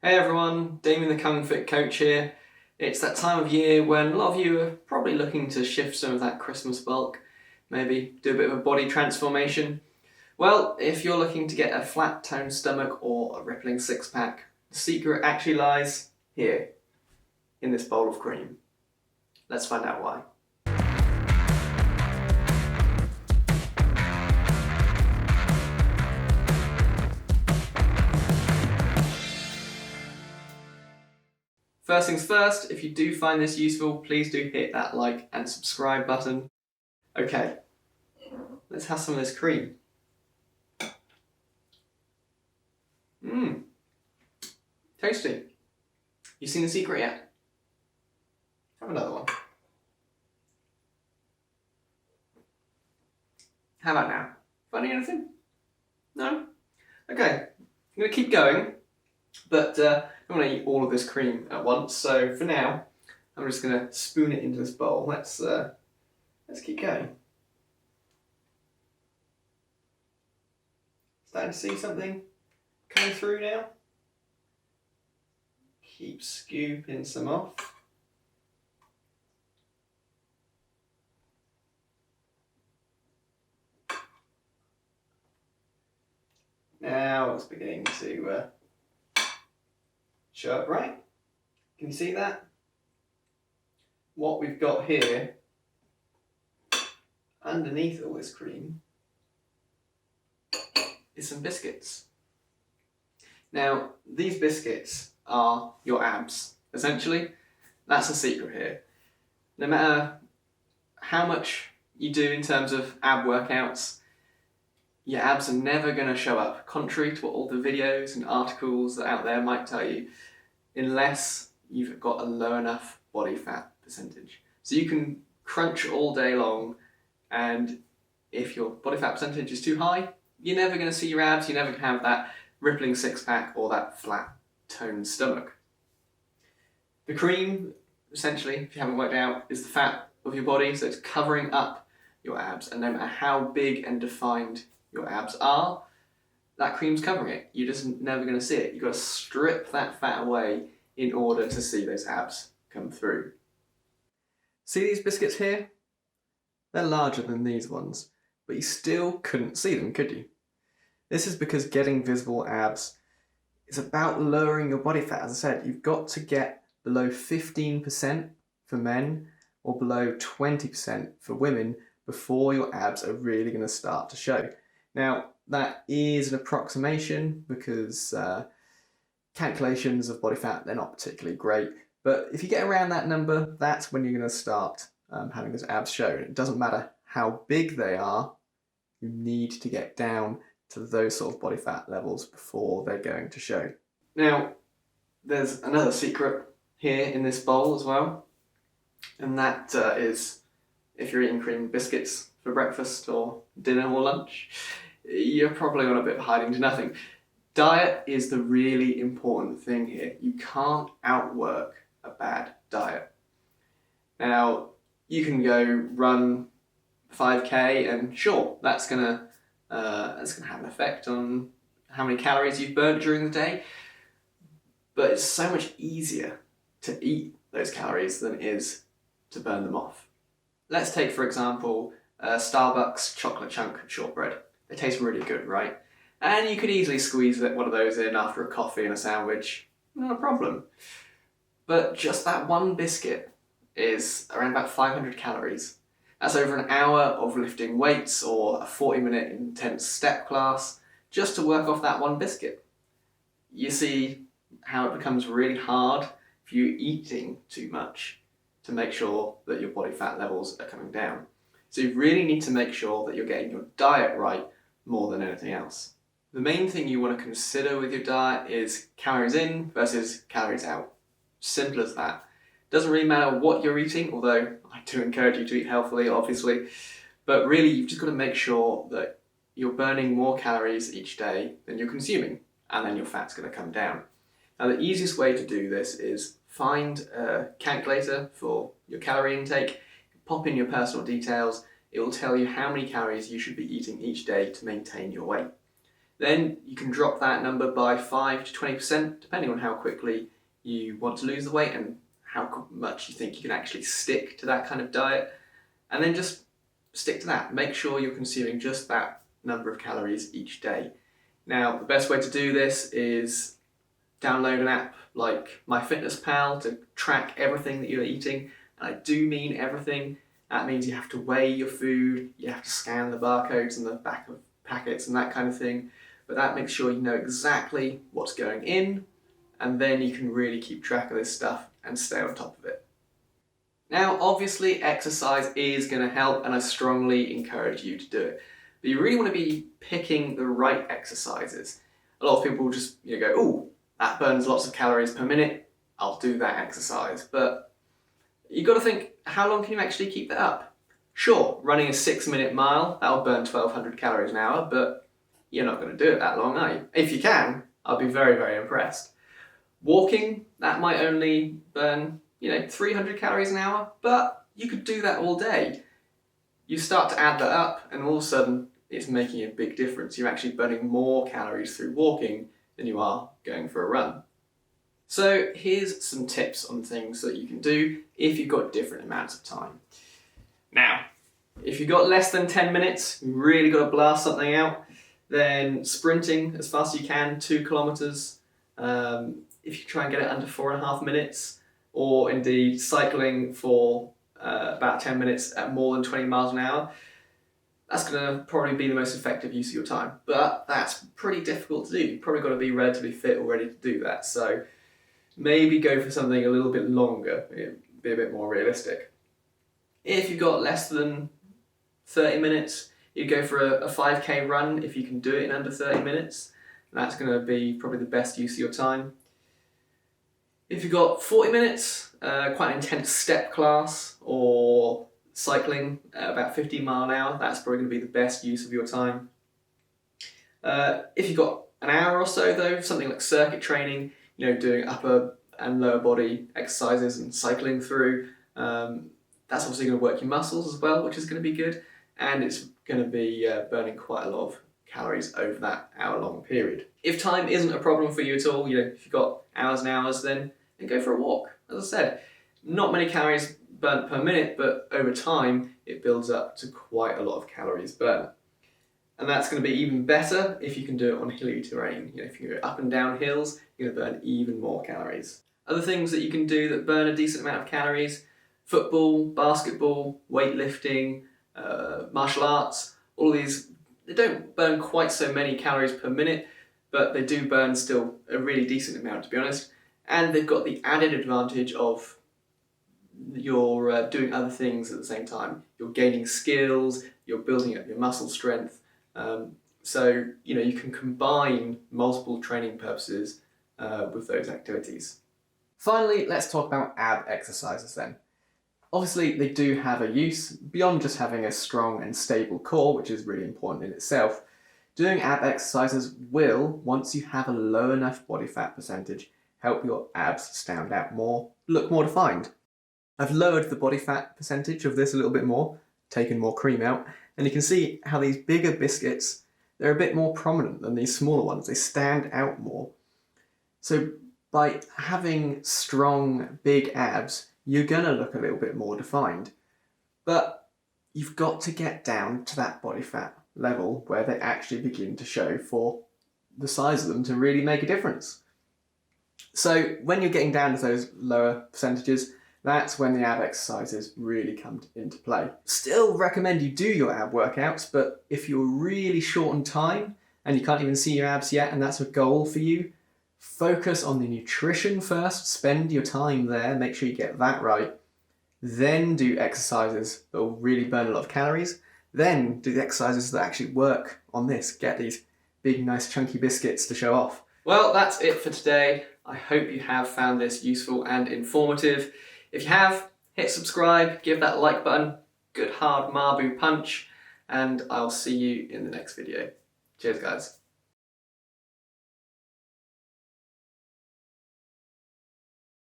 Hey everyone, Damien the Kung Fit Coach here. It's that time of year when a lot of you are probably looking to shift some of that Christmas bulk, maybe do a bit of a body transformation. Well, if you're looking to get a flat toned stomach or a rippling six pack, the secret actually lies here, in this bowl of cream. Let's find out why. First things first, if you do find this useful, please do hit that like and subscribe button. Okay, let's have some of this cream. Tasty. You seen the secret yet? Have another one. How about now? Finding anything? No? Okay, I'm going to keep going, but I don't want to eat all of this cream at once, so for now, I'm just going to spoon it into this bowl. Let's keep going. Starting to see something coming through now. Keep scooping some off. Now it's beginning to show up right. Can you see that? What we've got here, underneath all this cream, is some biscuits. Now, these biscuits are your abs, essentially. That's the secret here. No matter how much you do in terms of ab workouts, your abs are never going to show up, contrary to what all the videos and articles out there might tell you, unless you've got a low enough body fat percentage. So you can crunch all day long, and if your body fat percentage is too high, you're never going to see your abs, you're never going to have that rippling six pack or that flat toned stomach. The cream, essentially, if you haven't worked out, is the fat of your body, so it's covering up your abs, and no matter how big and defined your abs are, that cream's covering it. You're just never going to see it. You've got to strip that fat away in order to see those abs come through. See these biscuits here? They're larger than these ones, but you still couldn't see them, could you? This is because getting visible abs is about lowering your body fat. As I said, you've got to get below 15% for men or below 20% for women before your abs are really going to start to show. Now, that is an approximation because calculations of body fat, they're not particularly great. But if you get around that number, that's when you're going to start having those abs show. It doesn't matter how big they are, you need to get down to those sort of body fat levels before they're going to show. Now, there's another secret here in this bowl as well, and that is if you're eating cream biscuits for breakfast or dinner or lunch, you're probably on a bit of hiding to nothing. Diet is the really important thing here. You can't outwork a bad diet. Now, you can go run 5k and sure, that's gonna have an effect on how many calories you've burnt during the day, but it's so much easier to eat those calories than it is to burn them off. Let's take, for example, Starbucks chocolate chunk shortbread. They taste really good, right? And you could easily squeeze one of those in after a coffee and a sandwich, not a problem. But just that one biscuit is around about 500 calories. That's over an hour of lifting weights or a 40-minute intense step class just to work off that one biscuit. You see how it becomes really hard for you eating too much to make sure that your body fat levels are coming down. So you really need to make sure that you're getting your diet right more than anything else. The main thing you want to consider with your diet is calories in versus calories out. Simple as that. Doesn't really matter what you're eating, although I do encourage you to eat healthily, obviously, but really you've just got to make sure that you're burning more calories each day than you're consuming, and then your fat's going to come down. Now, the easiest way to do this is find a calculator for your calorie intake, pop in your personal details. It will tell you how many calories you should be eating each day to maintain your weight. then you can drop that number by 5 to 20%, depending on how quickly you want to lose the weight and how much you think you can actually stick to that kind of diet. And then just stick to that. Make sure you're consuming just that number of calories each day. Now, the best way to do this is download an app like MyFitnessPal to track everything that you're eating. And I do mean everything. That means you have to weigh your food, you have to scan the barcodes on the back of packets and that kind of thing. But that makes sure you know exactly what's going in, and then you can really keep track of this stuff and stay on top of it. Now, obviously, exercise is going to help, and I strongly encourage you to do it. But you really want to be picking the right exercises. A lot of people just go, oh, that burns lots of calories per minute, I'll do that exercise. But you've got to think, how long can you actually keep that up? Sure, running a 6-minute mile, that'll burn 1,200 calories an hour, but you're not going to do it that long, are you? If you can, I'll be very, very impressed. Walking, that might only burn 300 calories an hour, but you could do that all day. You start to add that up, and all of a sudden, it's making a big difference. You're actually burning more calories through walking than you are going for a run. So here's some tips on things that you can do if you've got different amounts of time. Now, if you've got less than 10 minutes, you've really got to blast something out, then sprinting as fast as you can, 2 kilometers. If you try and get it under 4.5 minutes, or indeed cycling for about 10 minutes at more than 20 miles an hour, that's going to probably be the most effective use of your time. But that's pretty difficult to do. You've probably got to be relatively fit or ready to do that. So maybe go for something a little bit longer, be a bit more realistic. If you've got less than 30 minutes, you go for a 5k run if you can do it in under 30 minutes. That's going to be probably the best use of your time. If you've got 40 minutes, quite an intense step class or cycling at about 15 miles an hour, that's probably going to be the best use of your time. If you've got an hour or so though, something like circuit training, doing upper and lower body exercises and cycling through, that's obviously going to work your muscles as well, which is going to be good, and it's going to be burning quite a lot of calories over that hour-long period. If time isn't a problem for you at all, if you've got hours and hours, then go for a walk. As I said, not many calories burnt per minute, but over time it builds up to quite a lot of calories burnt. And that's going to be even better if you can do it on hilly terrain. If you go up and down hills, you're going to burn even more calories. Other things that you can do that burn a decent amount of calories: football, basketball, weightlifting, martial arts. All of these, they don't burn quite so many calories per minute, but they do burn still a really decent amount, to be honest. And they've got the added advantage of you're doing other things at the same time. You're gaining skills, you're building up your muscle strength. So you can combine multiple training purposes with those activities. Finally, let's talk about ab exercises then. Obviously, they do have a use beyond just having a strong and stable core, which is really important in itself. Doing ab exercises will, once you have a low enough body fat percentage, help your abs stand out more, look more defined. I've lowered the body fat percentage of this a little bit more, taken more cream out, and you can see how these bigger biscuits, they're a bit more prominent than these smaller ones. They stand out more. So by having strong, big abs, you're gonna look a little bit more defined. But you've got to get down to that body fat level where they actually begin to show for the size of them to really make a difference. So when you're getting down to those lower percentages, that's when the ab exercises really come into play. Still recommend you do your ab workouts, but if you're really short on time and you can't even see your abs yet and that's a goal for you, focus on the nutrition first, spend your time there, make sure you get that right. Then do exercises that will really burn a lot of calories. Then do the exercises that actually work on this. Get these big, nice, chunky biscuits to show off. Well, that's it for today. I hope you have found this useful and informative. If you have, hit subscribe, give that like button, good hard Marbu punch, and I'll see you in the next video. Cheers, guys.